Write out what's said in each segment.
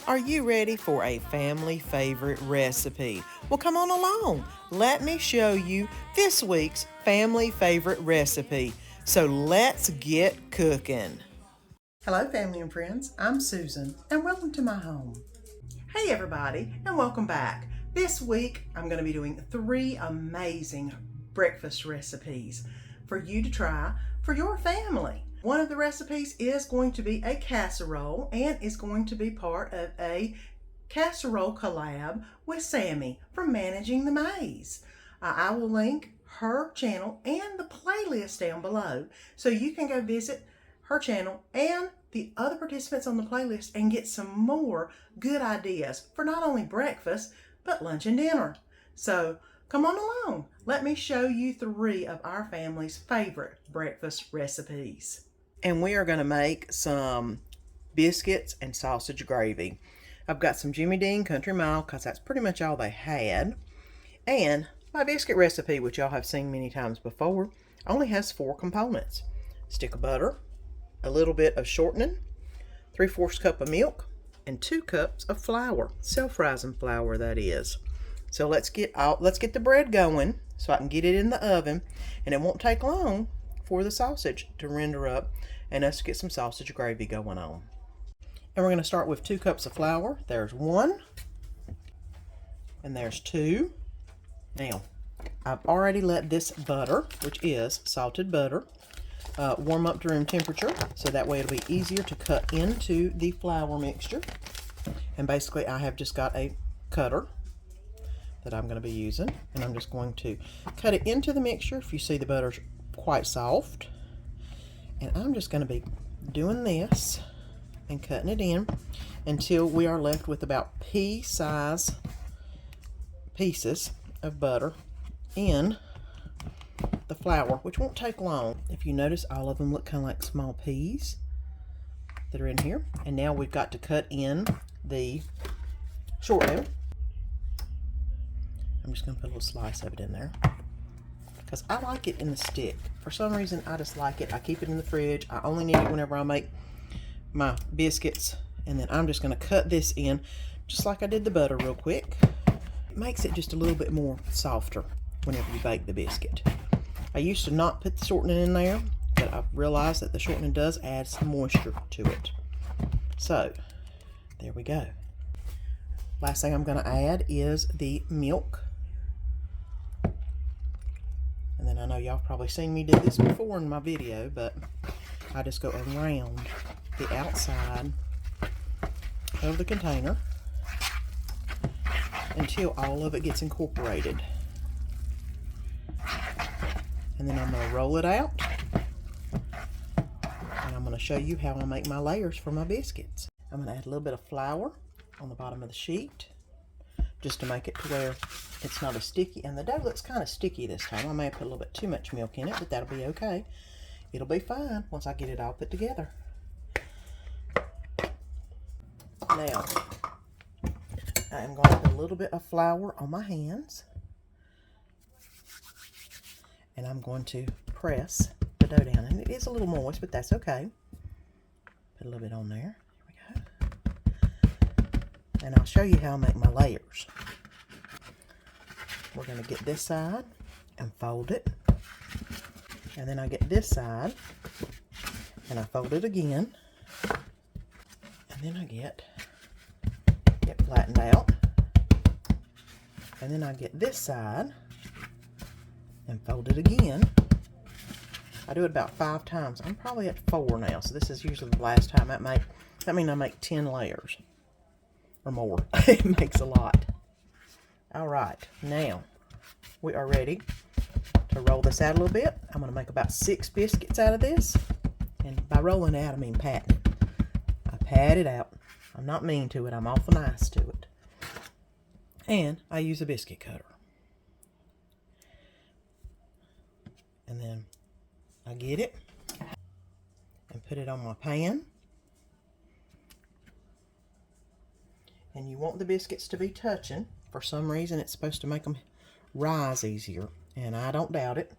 Are you ready for a family favorite recipe? Well, come on along. Let me show you this week's family favorite recipe. So let's get cooking. Hello, family and friends. I'm Susan, and welcome to my home. Hey, everybody, and welcome back. This week, I'm going to be doing 3 amazing breakfast recipes for you to try for your family. One of the recipes is going to be a casserole and is going to be part of a Casserole Collab with Sammi from Managing the May. I will link her channel and the playlist down below so you can go visit her channel and the other participants on the playlist and get some more good ideas for not only breakfast but lunch and dinner. So come on along. Let me show you 3 of our family's favorite breakfast recipes. And we are going to make some biscuits and sausage gravy. I've got some Jimmy Dean Country Mile because that's pretty much all they had. And my biscuit recipe, which y'all have seen many times before, only has 4 components. A stick of butter, a little bit of shortening, 3/4 cup of milk, and 2 cups of flour, self-rising flour that is. So let's get the bread going so I can get it in the oven, and it won't take long for the sausage to render up and us to get some sausage gravy going on. And we're going to start with 2 cups of flour. There's 1 and there's 2. Now, I've already let this butter, which is salted butter, warm up to room temperature, so that way it'll be easier to cut into the flour mixture. And basically I have just got a cutter that I'm going to be using, and I'm just going to cut it into the mixture. If you see, the butter's quite soft, and I'm just going to be doing this and cutting it in until we are left with about pea-size pieces of butter in the flour, which won't take long. If you notice, all of them look kind of like small peas that are in here. And now we've got to cut in the shortening. I'm just going to put a little slice of it in there because I like it in the stick. For some reason, I just like it. I keep it in the fridge. I only need it whenever I make my biscuits. And then I'm just going to cut this in just like I did the butter real quick. It makes it just a little bit more softer whenever you bake the biscuit. I used to not put the shortening in there, but I've realized that the shortening does add some moisture to it. So, there we go. Last thing I'm going to add is the milk. And then I know y'all probably seen me do this before in my video, but I just go around the outside of the container until all of it gets incorporated. And then I'm going to roll it out, and I'm going to show you how I make my layers for my biscuits. I'm going to add a little bit of flour on the bottom of the sheet just to make it to where it's not as sticky. And the dough looks kind of sticky this time. I may have put a little bit too much milk in it, but that'll be okay. It'll be fine once I get it all put together. Now, I am going to put a little bit of flour on my hands, and I'm going to press the dough down. And it is a little moist, but that's okay. Put a little bit on there. There we go. And I'll show you how I make my layers. We're going to get this side and fold it. And then I get this side and I fold it again. And then I get flattened out. And then I get this side and fold it again. I do it about 5 times. I'm probably at 4 now, so this is usually the last time. That means I make 10 layers or more. It makes a lot. All right, now we are ready to roll this out a little bit. I'm going to make about 6 biscuits out of this, and by rolling it out, I mean patting it. I pat it out. I'm not mean to it. I'm awful nice to it. And I use a biscuit cutter. And then I get it and put it on my pan. And you want the biscuits to be touching. For some reason, it's supposed to make them rise easier, and I don't doubt it.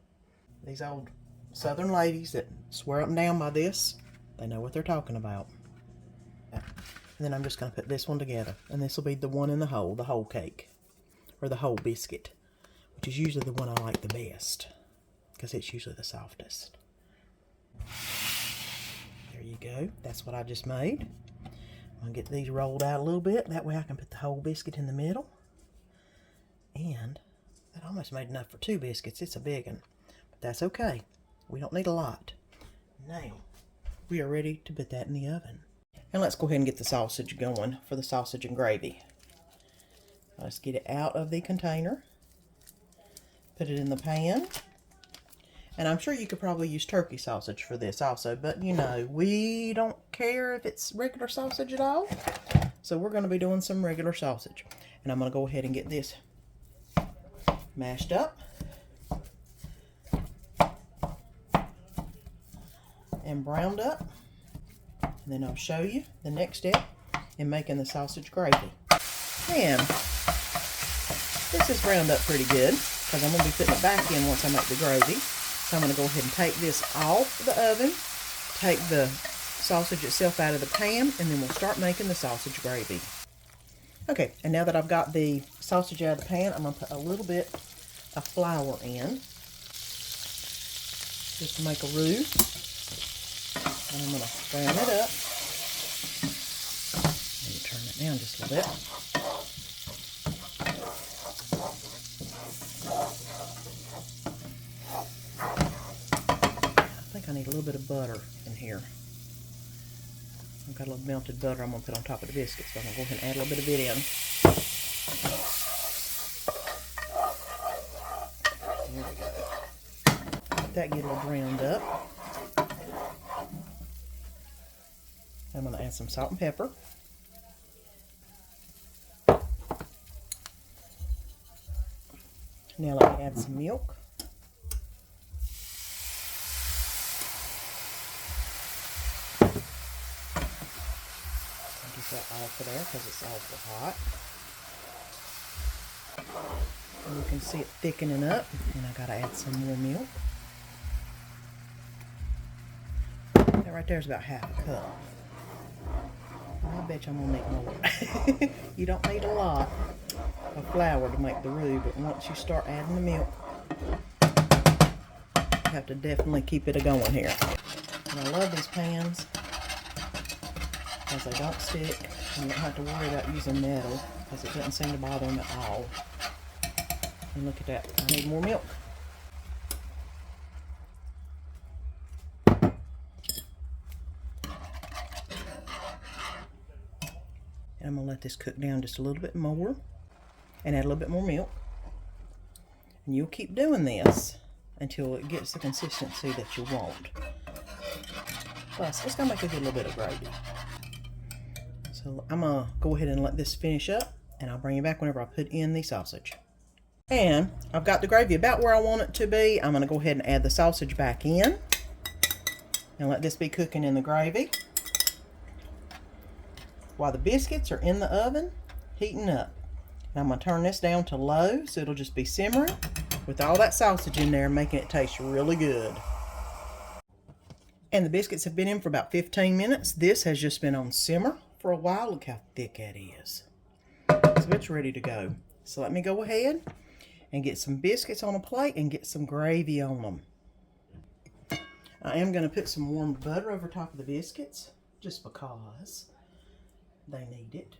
These old Southern ladies that swear up and down by this, they know what they're talking about. And then I'm just going to put this one together. And this will be the one in the whole cake. Or the whole biscuit. Which is usually the one I like the best. Because it's usually the softest. There you go. That's what I just made. I'm going to get these rolled out a little bit. That way I can put the whole biscuit in the middle. And that almost made enough for 2 biscuits. It's a big one. But that's okay. We don't need a lot. Now, we are ready to put that in the oven. And let's go ahead and get the sausage going for the sausage and gravy. Let's get it out of the container. Put it in the pan. And I'm sure you could probably use turkey sausage for this also. But, you know, we don't care if it's regular sausage at all. So we're going to be doing some regular sausage. And I'm going to go ahead and get this mashed up. And browned up. And then I'll show you the next step in making the sausage gravy. And this is browned up pretty good because I'm going to be putting it back in once I make the gravy. So I'm going to go ahead and take this off the oven, take the sausage itself out of the pan, and then we'll start making the sausage gravy. Okay, and now that I've got the sausage out of the pan, I'm going to put a little bit of flour in just to make a roux. And I'm going to brown it up. Maybe turn it down just a little bit. I think I need a little bit of butter in here. I've got a little melted butter I'm going to put on top of the biscuits, so I'm going to go ahead and add a little bit of it in. There we go. Let that get a little browned up. I'm going to add some salt and pepper. Now let me add some milk. I'll get that off of there because it's awful hot. And you can see it thickening up, and I got to add some more milk. That right there is about half a cup. I bet you I'm going to need more. You don't need a lot of flour to make the roux, but once you start adding the milk, you have to definitely keep it a-going here. And I love these pans because they don't stick, and you don't have to worry about using metal because it doesn't seem to bother them at all. And look at that, I need more milk. And I'm going to let this cook down just a little bit more and add a little bit more milk. And you'll keep doing this until it gets the consistency that you want. Plus, it's going to make a good little bit of gravy. So I'm going to go ahead and let this finish up, and I'll bring you back whenever I put in the sausage. And I've got the gravy about where I want it to be. I'm going to go ahead and add the sausage back in and let this be cooking in the gravy while the biscuits are in the oven heating up. And I'm going to turn this down to low so it'll just be simmering with all that sausage in there, making it taste really good. And the biscuits have been in for about 15 minutes. This has just been on simmer for a while. Look how thick that is. So it's ready to go. So let me go ahead and get some biscuits on a plate and get some gravy on them. I am going to put some warm butter over top of the biscuits just because they need it.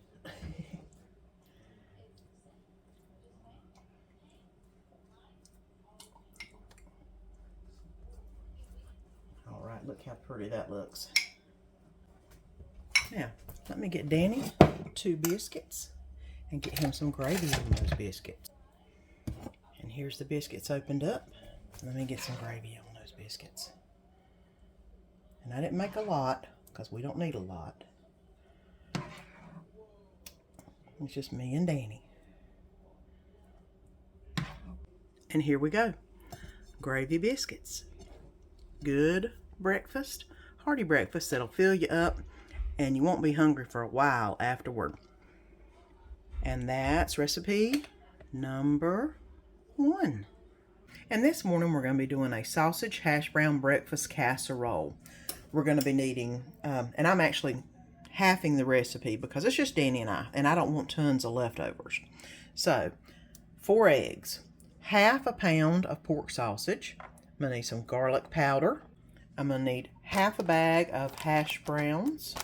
All right, look how pretty that looks. Now, let me get Danny 2 biscuits and get him some gravy on those biscuits. And here's the biscuits opened up. Let me get some gravy on those biscuits. And I didn't make a lot because we don't need a lot. It's just me and Danny. And here we go. Gravy biscuits. Good breakfast. Hearty breakfast that'll fill you up and you won't be hungry for a while afterward. And that's recipe number 1. And this morning we're going to be doing a sausage hash brown breakfast casserole. We're going to be needing, and I'm actually halving the recipe because it's just Danny and I don't want tons of leftovers. So 4 eggs, half a pound of pork sausage. I'm gonna need some garlic powder. I'm gonna need half a bag of hash browns.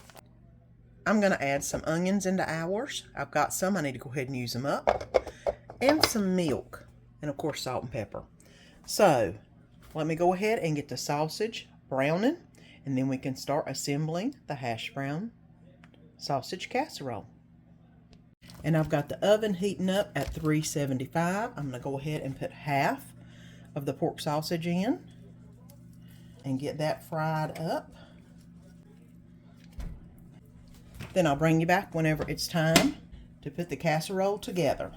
I'm gonna add some onions into ours. I've got some, I need to go ahead and use them up. And some milk, and of course salt and pepper. So let me go ahead and get the sausage browning, and then we can start assembling the hash brown sausage casserole. And I've got the oven heating up at 375. I'm going to go ahead and put half of the pork sausage in and get that fried up. Then I'll bring you back whenever it's time to put the casserole together.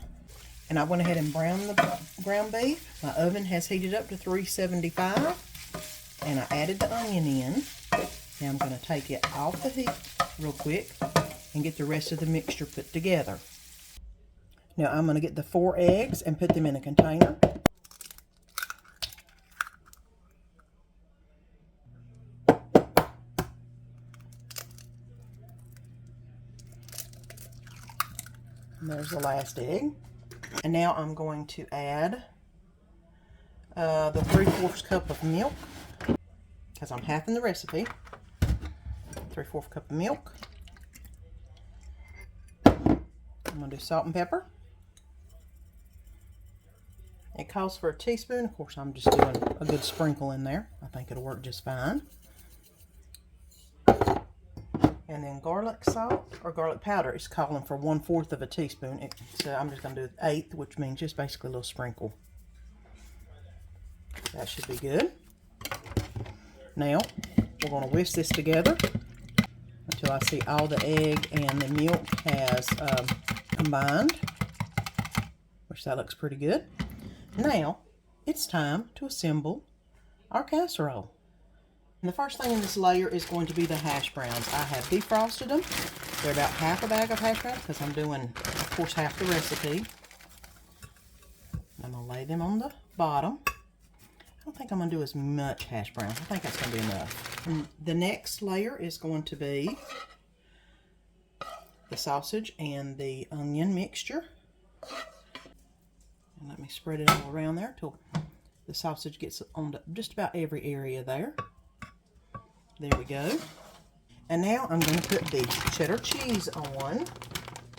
And I went ahead and browned the ground beef. My oven has heated up to 375. And I added the onion in. Now I'm going to take it off the heat real quick and get the rest of the mixture put together. Now I'm going to get the 4 eggs and put them in a container. And there's the last egg. And now I'm going to add the 3/4 cup of milk, because I'm halving the recipe. 3/4 cup of milk. I'm going to do salt and pepper. It calls for a teaspoon. Of course, I'm just doing a good sprinkle in there. I think it'll work just fine. And then garlic salt, or garlic powder, is calling for 1/4 of a teaspoon. So I'm just going to do 1/8, which means just basically a little sprinkle. That should be good. Now, we're going to whisk this together until I see all the egg and the milk has combined, which that looks pretty good. Now, it's time to assemble our casserole. And the first thing in this layer is going to be the hash browns. I have defrosted them. They're about half a bag of hash browns because I'm doing, of course, half the recipe. I'm going to lay them on the bottom. I don't think I'm going to do as much hash browns. I think that's going to be enough. And the next layer is going to be the sausage and the onion mixture. And let me spread it all around there till the sausage gets on just about every area there. There we go. And now I'm going to put the cheddar cheese on.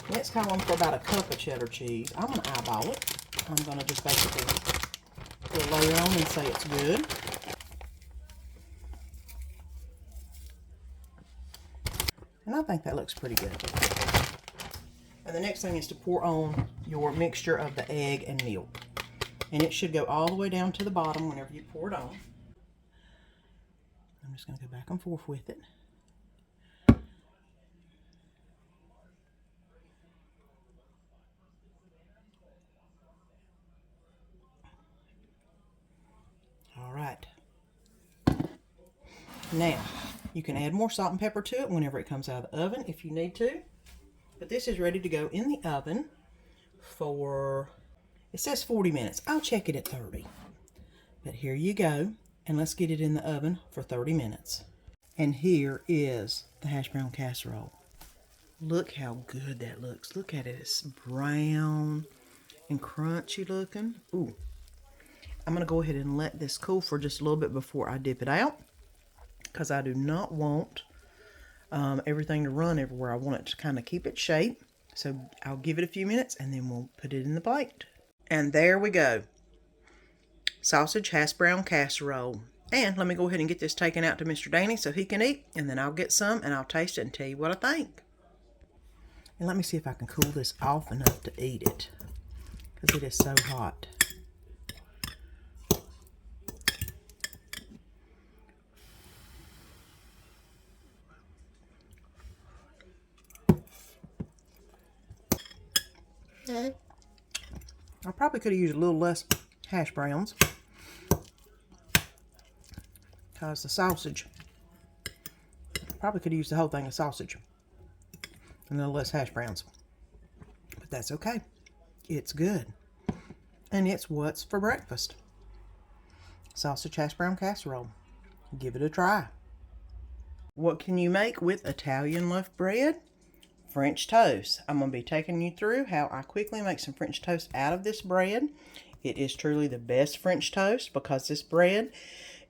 And it's calling for about a cup of cheddar cheese. I'm going to eyeball it. I'm going to just basically put a layer on and say it's good. And I think that looks pretty good. And the next thing is to pour on your mixture of the egg and milk. And it should go all the way down to the bottom whenever you pour it on. I'm just going to go back and forth with it. All right. Now, you can add more salt and pepper to it whenever it comes out of the oven if you need to. But this is ready to go in the oven for, it says 40 minutes. I'll check it at 30. But here you go. And let's get it in the oven for 30 minutes. And here is the hash brown casserole. Look how good that looks. Look at it. It's brown and crunchy looking. Ooh. I'm going to go ahead and let this cool for just a little bit before I dip it out, because I do not want everything to run everywhere. I want it to kind of keep its shape. So I'll give it a few minutes and then we'll put it in the plate. And there we go. Sausage hash brown casserole. And let me go ahead and get this taken out to Mr. Danny so he can eat, and then I'll get some and I'll taste it and tell you what I think. And let me see if I can cool this off enough to eat it, because it is so hot. I probably could have used a little less hash browns, because the sausage, probably could have used the whole thing of sausage and a little less hash browns. But that's okay. It's good. And it's what's for breakfast. Sausage hash brown casserole. Give it a try. What can you make with Italian loaf bread? French toast. I'm going to be taking you through how I quickly make some French toast out of this bread. It is truly the best French toast because this bread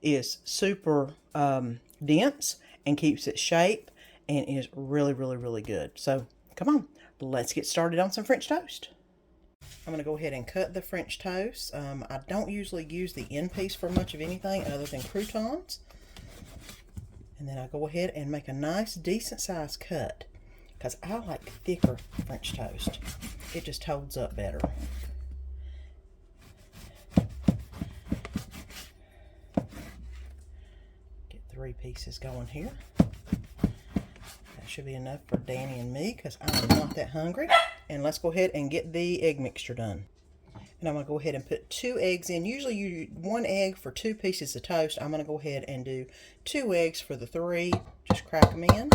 is super dense and keeps its shape and is really, really, really good. So come on, let's get started on some French toast. I'm going to go ahead and cut the French toast. I don't usually use the end piece for much of anything other than croutons. And then I go ahead and make a nice, decent sized cut because I like thicker French toast. It just holds up better. Get 3 pieces going here. That should be enough for Danny and me because I'm not that hungry. And let's go ahead and get the egg mixture done. And I'm going to go ahead and put 2 eggs in. Usually you do 1 egg for 2 pieces of toast. I'm going to go ahead and do 2 eggs for the 3. Just crack them in.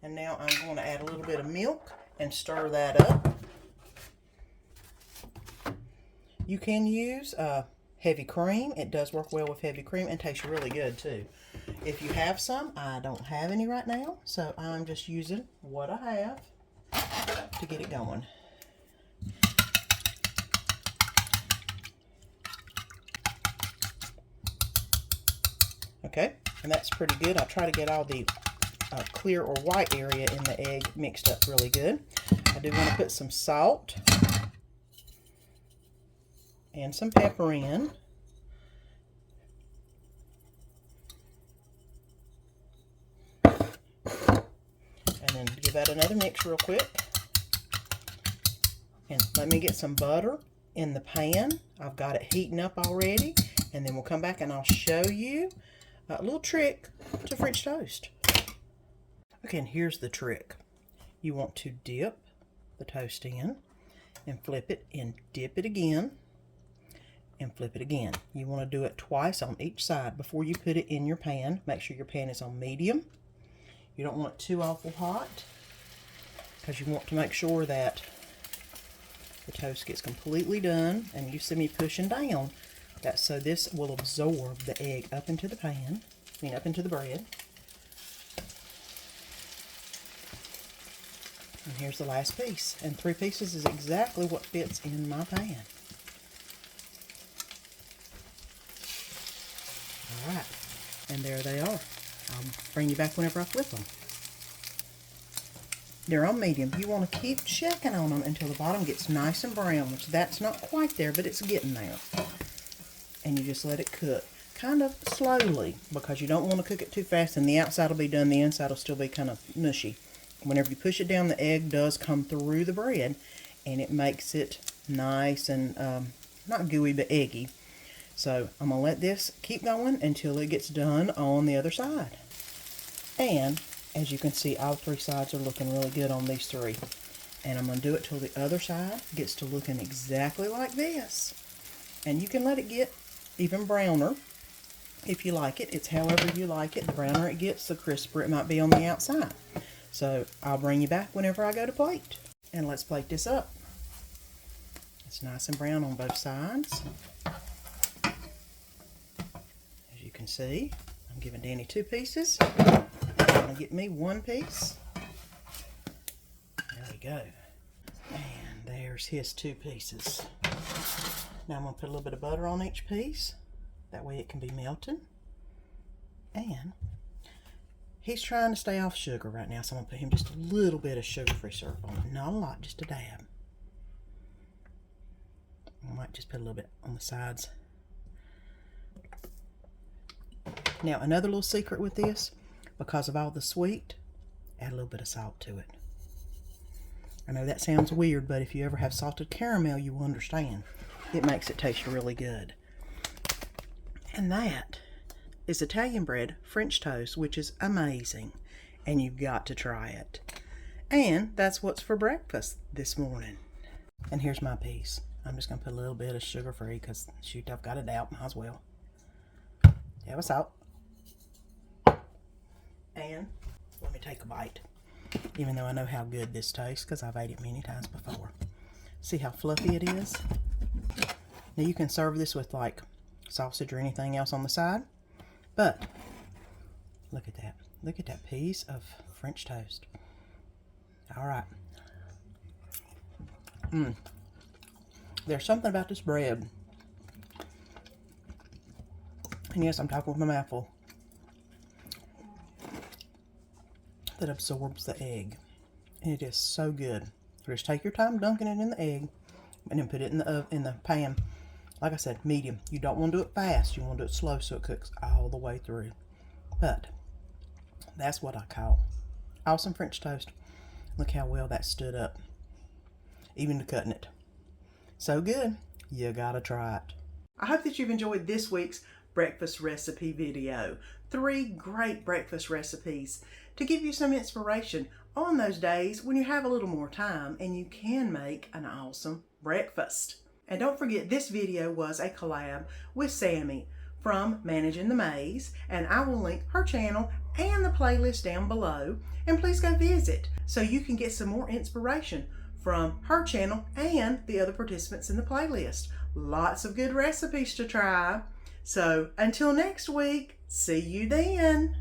And now I'm going to add a little bit of milk and stir that up. You can use heavy cream. It does work well with heavy cream and tastes really good too. If you have some, I don't have any right now, so I'm just using what I have to get it going. Okay, and that's pretty good. I try to get all the clear or white area in the egg mixed up really good. I do want to put some salt and some pepper in. And then give that another mix real quick. And let me get some butter in the pan. I've got it heating up already. And then we'll come back and I'll show you a little trick to French toast. Okay, and here's the trick. You want to dip the toast in and flip it and dip it again and flip it again. You want to do it twice on each side before you put it in your pan. Make sure your pan is on medium. You don't want it too awful hot because you want to make sure that the toast gets completely done. And you see me pushing down. That's so this will absorb the egg up into the pan, up into the bread. And here's the last piece. And 3 pieces is exactly what fits in my pan. Alright, and there they are. I'll bring you back whenever I flip them. They're on medium. You want to keep checking on them until the bottom gets nice and brown, which that's not quite there, but it's getting there. And you just let it cook kind of slowly because you don't want to cook it too fast and the outside will be done, the inside will still be kind of mushy. Whenever you push it down, the egg does come through the bread and it makes it nice and not gooey but eggy. So I'm going to let this keep going until it gets done on the other side. And as you can see, all 3 sides are looking really good on these 3. And I'm going to do it till the other side gets to looking exactly like this. And you can let it get even browner if you like it. It's however you like it. The browner it gets, the crisper it might be on the outside. So I'll bring you back whenever I go to plate. And let's plate this up. It's nice and brown on both sides. As you can see, I'm giving Danny 2 pieces. I'm going to get me 1 piece. There we go. And there's his 2 pieces. Now I'm going to put a little bit of butter on each piece. That way it can be melted. And he's trying to stay off sugar right now, so I'm going to put him just a little bit of sugar-free syrup on it. Not a lot, just a dab. I might just put a little bit on the sides. Now, another little secret with this, because of all the sweet, add a little bit of salt to it. I know that sounds weird, but if you ever have salted caramel, you will understand. It makes it taste really good. And that is Italian bread French toast, which is amazing. And you've got to try it. And that's what's for breakfast this morning. And here's my piece. I'm just going to put a little bit of sugar-free because, shoot, I've got it out. Might as well. Have a salt. And let me take a bite. Even though I know how good this tastes because I've ate it many times before. See how fluffy it is? Now you can serve this with like sausage or anything else on the side, but look at that. Look at that piece of French toast. All right. There's something about this bread. And yes, I'm talking with my mouth full. That absorbs the egg. And it is so good. Just take your time dunking it in the egg and then put it in the pan. Like I said, medium. You don't want to do it fast. You want to do it slow so it cooks all the way through. But that's what I call awesome French toast. Look how well that stood up. Even to cutting it. So good. You gotta try it. I hope that you've enjoyed this week's breakfast recipe video. 3 great breakfast recipes to give you some inspiration on those days when you have a little more time and you can make an awesome breakfast. And don't forget, this video was a collab with Sammi from Managin the May, and I will link her channel and the playlist down below. And please go visit so you can get some more inspiration from her channel and the other participants in the playlist. Lots of good recipes to try. So until next week, see you then.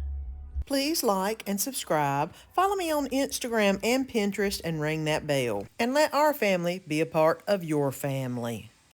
Please like and subscribe. Follow me on Instagram and Pinterest and ring that bell. And let our family be a part of your family.